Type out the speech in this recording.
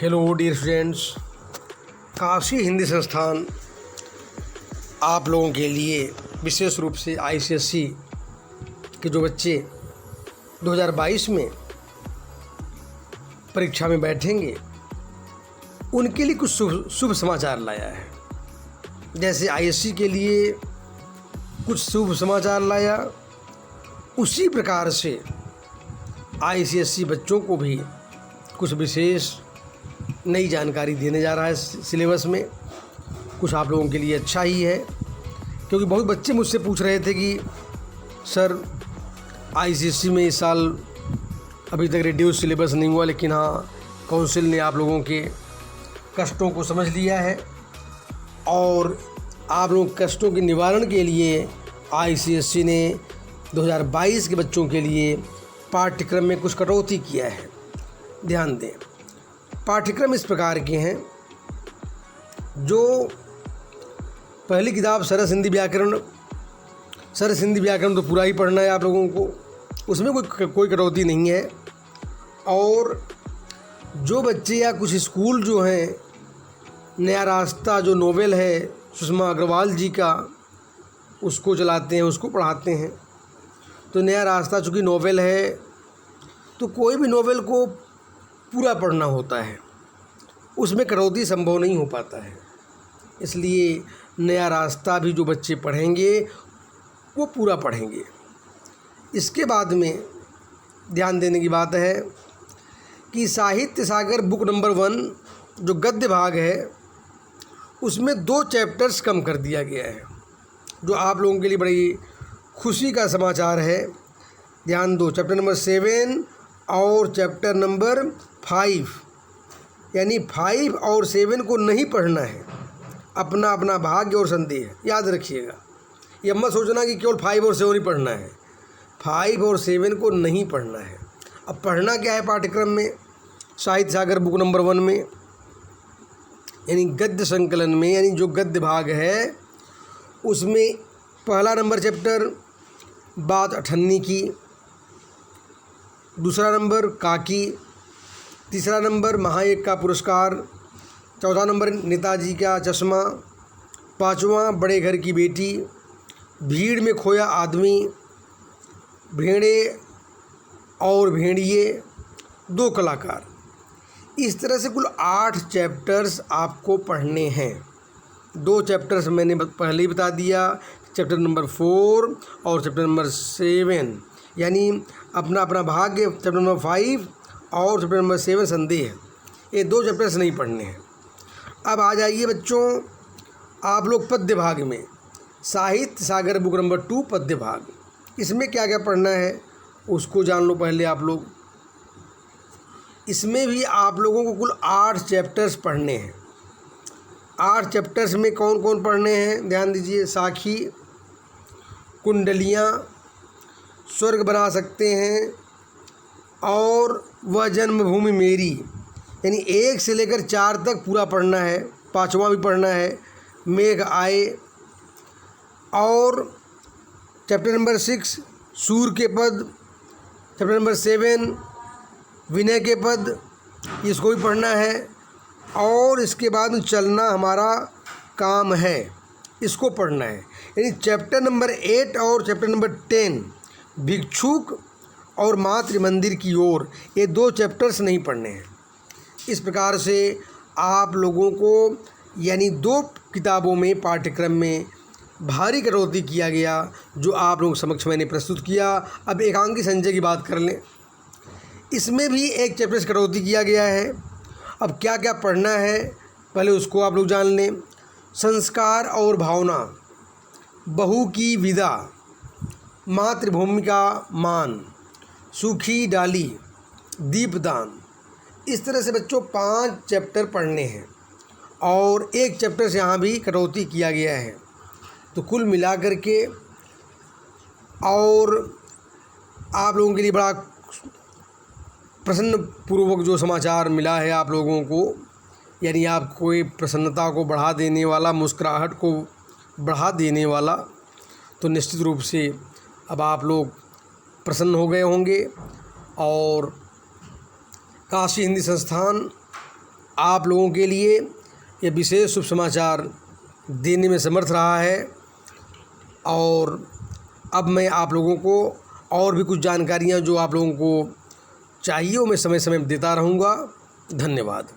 Hello dear students, Kashi Hindi Sansthan आप लोगों के लिए विशेष रूप से आईसीएसई के जो बच्चे 2022 में परीक्षा में बैठेंगे उनके लिए कुछ शुभ समाचार लाया है। जैसे आईएससी के लिए कुछ शुभ समाचार लाया, उसी प्रकार से आईसीएसई बच्चों को भी कुछ विशेष नई जानकारी देने जा रहा है। सिलेबस में कुछ आप लोगों के लिए अच्छा ही है, क्योंकि बहुत बच्चे मुझसे पूछ रहे थे कि सर आईसीएसई में इस साल अभी तक रिड्यूस सिलेबस नहीं हुआ, लेकिन हाँ काउंसिल ने आप लोगों के कष्टों को समझ लिया है और आप लोगों के कष्टों के निवारण के लिए आईसीएसई ने 2022 के बच्चों के लिए पाठ्यक्रम में कुछ कटौती किया है। ध्यान दें, पाठ्यक्रम इस प्रकार के हैं। जो पहली किताब सरस हिंदी व्याकरण तो पूरा ही पढ़ना है आप लोगों को, उसमें कोई कटौती नहीं है। और जो बच्चे या कुछ स्कूल जो हैं, नया रास्ता जो नोवेल है सुषमा अग्रवाल जी का, उसको चलाते हैं, उसको पढ़ाते हैं। तो नया रास्ता चूँकि नोवेल है तो कोई भी नोवेल को पूरा पढ़ना होता है, उसमें कटौती संभव नहीं हो पाता है। इसलिए नया रास्ता भी जो बच्चे पढ़ेंगे वो पूरा पढ़ेंगे। इसके बाद में ध्यान देने की बात है कि साहित्य सागर बुक नंबर 1 जो गद्य भाग है उसमें 2 चैप्टर्स कम कर दिया गया है, जो आप लोगों के लिए बड़ी खुशी का समाचार है। ध्यान दो, चैप्टर नंबर 7 और चैप्टर नंबर 5, यानी 5 और 7 को नहीं पढ़ना है। अपना अपना भाग्य और संदेह याद रखिएगा। ये मत सोचना कि केवल 5 और 7 ही पढ़ना है। 5 और 7 को नहीं पढ़ना है। अब पढ़ना क्या है पाठ्यक्रम में? साहित्य सागर बुक नंबर 1 में, यानी गद्य संकलन में, यानी जो गद्य भाग है उसमें पहला नंबर चैप्टर बात अठन्नी की, दूसरा नंबर काकी, तीसरा नंबर महाएक का पुरस्कार, चौथा नंबर नेताजी का चश्मा, पांचवा बड़े घर की बेटी, भीड़ में खोया आदमी, भेड़े और भेड़िए, 2 कलाकार। इस तरह से कुल 8 चैप्टर्स आपको पढ़ने हैं। 2 चैप्टर्स मैंने पहले ही बता दिया, चैप्टर नंबर 4 और चैप्टर नंबर 7, यानी अपना अपना भाग्य चैप्टर नंबर 5 और चैप्टर नंबर 7 संदेह। ये 2 चैप्टर्स नहीं पढ़ने हैं। अब आ जाइए बच्चों आप लोग पद्य भाग में, साहित्य सागर बुक नंबर 2 पद्य भाग। इसमें क्या क्या पढ़ना है उसको जान लो पहले आप लोग। इसमें भी आप लोगों को कुल 8 चैप्टर्स पढ़ने हैं। 8 चैप्टर्स में कौन कौन पढ़ने हैं ध्यान दीजिए। साखी, कुंडलियाँ, स्वर्ग बना सकते हैं और वह जन्मभूमि मेरी, यानी 1 से लेकर 4 तक पूरा पढ़ना है। 5वां भी पढ़ना है, मेघ आए। और चैप्टर नंबर 6 सूर के पद, चैप्टर नंबर 7 विनय के पद, इसको भी पढ़ना है। और इसके बाद चलना हमारा काम है, इसको पढ़ना है। यानी चैप्टर नंबर 8 और चैप्टर नंबर 10 भिक्षुक और मातृ मंदिर की ओर, ये 2 चैप्टर्स नहीं पढ़ने हैं। इस प्रकार से आप लोगों को यानी 2 किताबों में पाठ्यक्रम में भारी कटौती किया गया, जो आप लोगों के समक्ष मैंने प्रस्तुत किया। अब एकांकी संचय की बात कर लें। इसमें भी 1 चैप्टर से कटौती किया गया है। अब क्या क्या पढ़ना है पहले उसको आप लोग जान लें। संस्कार और भावना, बहू की विदा, मातृभूमि का मान, सूखी डाली, दीपदान। इस तरह से बच्चों 5 चैप्टर पढ़ने हैं और 1 चैप्टर से यहाँ भी कटौती किया गया है। तो कुल मिलाकर के और आप लोगों के लिए बड़ा प्रसन्न पूर्वक जो समाचार मिला है आप लोगों को, यानी आपको ये प्रसन्नता को बढ़ा देने वाला, मुस्कुराहट को बढ़ा देने वाला, तो निश्चित रूप से अब आप लोग प्रसन्न हो गए होंगे। और काशी हिंदी संस्थान आप लोगों के लिए ये विशेष शुभ समाचार देने में समर्थ रहा है। और अब मैं आप लोगों को और भी कुछ जानकारियाँ जो आप लोगों को चाहिए वो मैं समय समय पर देता रहूँगा। धन्यवाद।